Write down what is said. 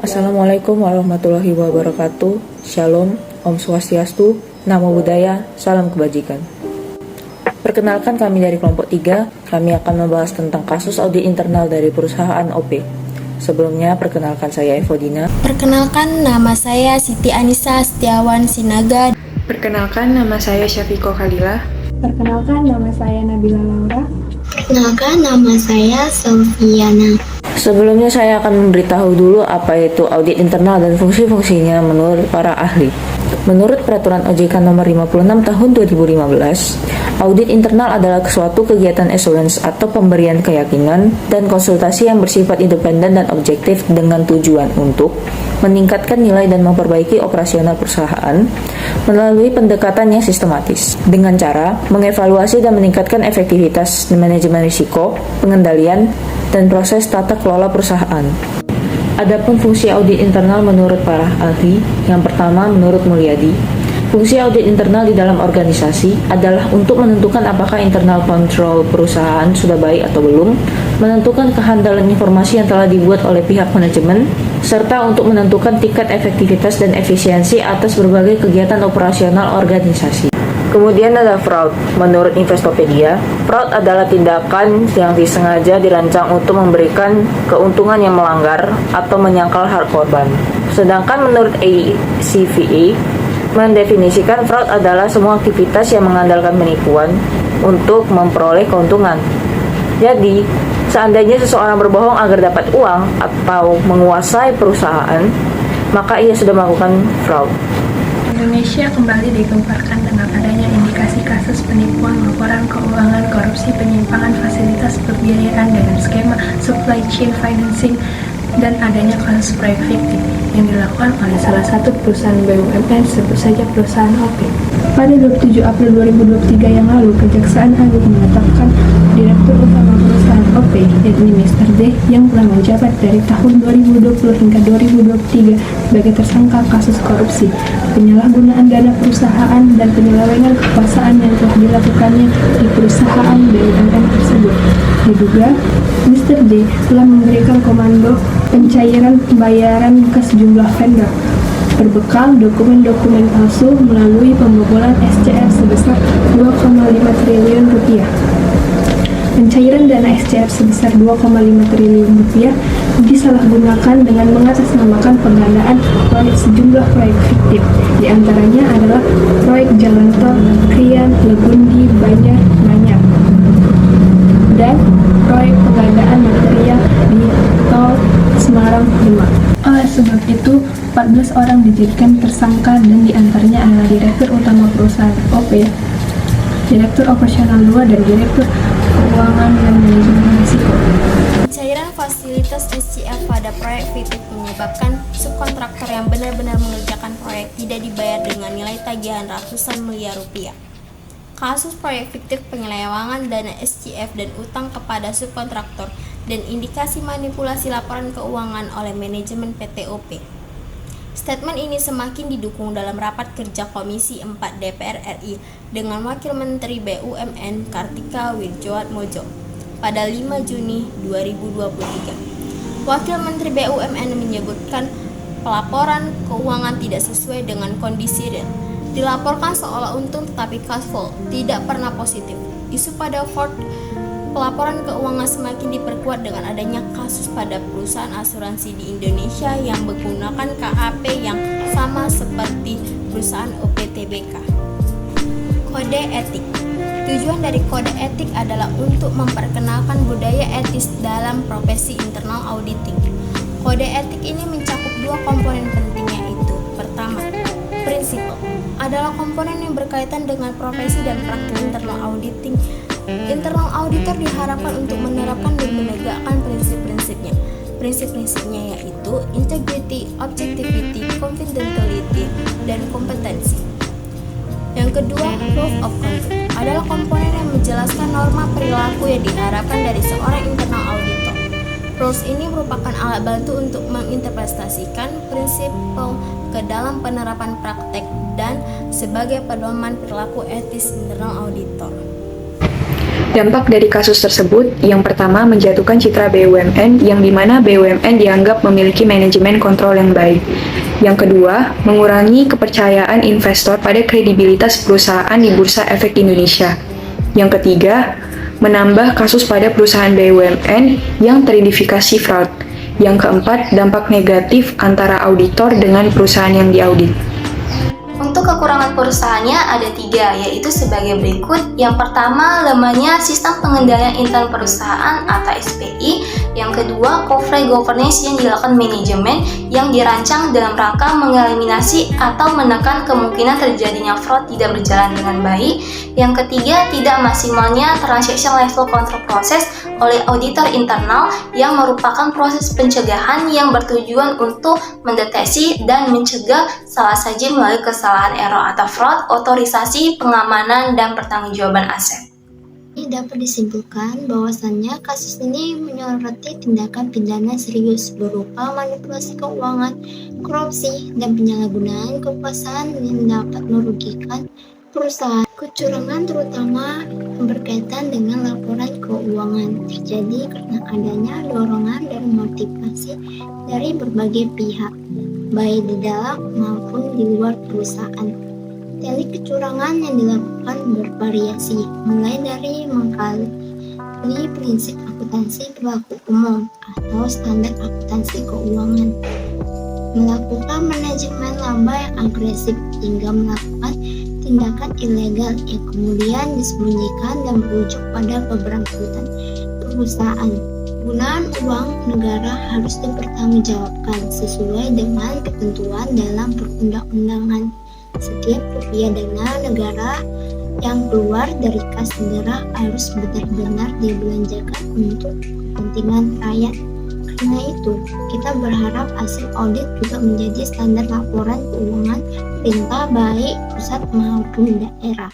Assalamualaikum warahmatullahi wabarakatuh. Shalom, Om Swastiastu, Namo Buddhaya, Salam Kebajikan. Perkenalkan, kami dari kelompok 3. Kami akan membahas tentang kasus audit internal dari perusahaan OP. Sebelumnya, perkenalkan saya Evodina. Perkenalkan, nama saya Siti Anissa Setiawan Sinaga. Perkenalkan, nama saya Syafiko Khalila. Perkenalkan, nama saya Nabila Laura. Perkenalkan, nama saya Selviana. Sebelumnya saya akan memberitahu dulu apa itu audit internal dan fungsi-fungsinya menurut para ahli. Menurut Peraturan OJK Nomor 56 Tahun 2015, audit internal adalah suatu kegiatan assurance atau pemberian keyakinan dan konsultasi yang bersifat independen dan objektif dengan tujuan untuk meningkatkan nilai dan memperbaiki operasional perusahaan melalui pendekatan yang sistematis dengan cara mengevaluasi dan meningkatkan efektivitas manajemen risiko, pengendalian, dan proses tata kelola perusahaan. Adapun fungsi audit internal menurut para ahli, yang pertama menurut Mulyadi, fungsi audit internal di dalam organisasi adalah untuk menentukan apakah internal control perusahaan sudah baik atau belum, menentukan kehandalan informasi yang telah dibuat oleh pihak manajemen, serta untuk menentukan tingkat efektivitas dan efisiensi atas berbagai kegiatan operasional organisasi. Kemudian ada fraud. Menurut Investopedia, fraud adalah tindakan yang disengaja dirancang untuk memberikan keuntungan yang melanggar atau menyangkal hak korban. Sedangkan menurut ACVA, mendefinisikan fraud adalah semua aktivitas yang mengandalkan penipuan untuk memperoleh keuntungan. Jadi, seandainya seseorang berbohong agar dapat uang atau menguasai perusahaan, maka ia sudah melakukan fraud. Indonesia kembali digemparkan dengan adanya indikasi kasus penipuan, laporan keuangan, korupsi, penyimpangan fasilitas pembiayaan dengan skema supply chain financing, dan adanya kasus proyek fiktif yang dilakukan oleh salah satu perusahaan BUMN, sebut saja perusahaan OP. Pada 27 April 2023 yang lalu, Kejaksaan Agung menetapkan Direktur Utama perusahaan OP, yakni Mr. D, yang telah menjabat dari tahun 2020 hingga 2023 sebagai tersangka kasus korupsi, penyalahgunaan dana perusahaan, dan penyelewengan kekuasaan yang telah dilakukannya di perusahaan BUMN tersebut. Diduga, Mr. D telah memberikan komando pencairan pembayaran ke sejumlah vendor berbekal dokumen-dokumen palsu melalui pembobolan SCR sebesar 2,5 triliun rupiah. Pencairan dana SCR sebesar 2,5 triliun rupiah disalahgunakan dengan mengatasnamakan pendanaan proyek sejumlah proyek fiktif. Di antaranya adalah proyek jalan tol Krian, Legundi, Banjar, Manyar, dan proyek pengadaan material di tol Semarang Demak. Oleh sebab itu, 14 orang dijadikan tersangka dan diantaranya adalah Direktur Utama perusahaan OP, Direktur Operasional 2, dan Direktur Keuangan dan Manajemen Risiko. Pencairan fasilitas SCF pada proyek fiktif menyebabkan subkontraktor yang benar-benar mengerjakan proyek tidak dibayar dengan nilai tagihan ratusan miliar rupiah. Kasus proyek fiktif penyelewengan dana SCF dan utang kepada subkontraktor dan indikasi manipulasi laporan keuangan oleh manajemen PT OP. Statement ini semakin didukung dalam rapat kerja Komisi 4 DPR RI dengan Wakil Menteri BUMN Kartika Wirjoatmojo pada 5 Juni 2023. Wakil Menteri BUMN menyebutkan pelaporan keuangan tidak sesuai dengan kondisi real. Dilaporkan seolah untung tetapi cash flow tidak pernah positif. Isu pada Ford pelaporan keuangan semakin diperkuat dengan adanya kasus pada perusahaan asuransi di Indonesia yang menggunakan KAP yang sama seperti perusahaan OPTBK. Kode etik. Tujuan dari kode etik adalah untuk memperkenalkan budaya etis dalam profesi internal auditing. Kode etik ini mencakup dua komponen penting, yaitu pertama, prinsipal adalah komponen yang berkaitan dengan profesi dan praktik internal auditing. Internal auditor diharapkan untuk menerapkan dan menegakkan prinsip-prinsipnya. Prinsip-prinsipnya yaitu integrity, objectivity, confidentiality, dan kompetensi. Yang kedua, rules of conduct adalah komponen yang menjelaskan norma perilaku yang diharapkan dari seorang internal auditor. Rules ini merupakan alat bantu untuk menginterpretasikan prinsip ke dalam penerapan praktek dan sebagai pedoman perilaku etis internal auditor. Dampak dari kasus tersebut, yang pertama menjatuhkan citra BUMN yang dimana BUMN dianggap memiliki manajemen kontrol yang baik. Yang kedua, mengurangi kepercayaan investor pada kredibilitas perusahaan di Bursa Efek Indonesia. Yang ketiga, menambah kasus pada perusahaan BUMN yang teridentifikasi fraud. Yang keempat, dampak negatif antara auditor dengan perusahaan yang diaudit. Untuk kekurangan perusahaannya ada 3, yaitu sebagai berikut. Yang pertama, lemahnya sistem pengendalian intern perusahaan atau SPI. Yang kedua, corporate governance yang dilakukan manajemen yang dirancang dalam rangka mengeliminasi atau menekan kemungkinan terjadinya fraud tidak berjalan dengan baik. Yang ketiga, tidak maksimalnya transaction level control process oleh auditor internal yang merupakan proses pencegahan yang bertujuan untuk mendeteksi dan mencegah salah saja melalui kesalahan error atau fraud, otorisasi, pengamanan, dan pertanggungjawaban aset. Ini dapat disimpulkan bahwasannya kasus ini menyoroti tindakan pidana serius berupa manipulasi keuangan, korupsi, dan penyalahgunaan kekuasaan yang dapat merugikan perusahaan. Kecurangan terutama yang berkaitan dengan laporan keuangan terjadi karena adanya dorongan dan motivasi dari berbagai pihak, baik di dalam maupun di luar perusahaan. Teknik kecurangan yang dilakukan bervariasi, mulai dari mengkali prinsip akuntansi berlaku umum atau standar akuntansi keuangan, melakukan manajemen laba yang agresif, hingga melakukan tindakan ilegal yang kemudian disembunyikan dan berujung pada keberangkutan perusahaan. Penggunaan uang negara harus dipertanggungjawabkan sesuai dengan ketentuan dalam perundang-undangan. Setiap rupiah dana negara yang keluar dari kas negara harus benar-benar dibelanjakan untuk kepentingan rakyat. Karena itu, kita berharap hasil audit juga menjadi standar laporan keuangan pemerintah baik pusat maupun daerah.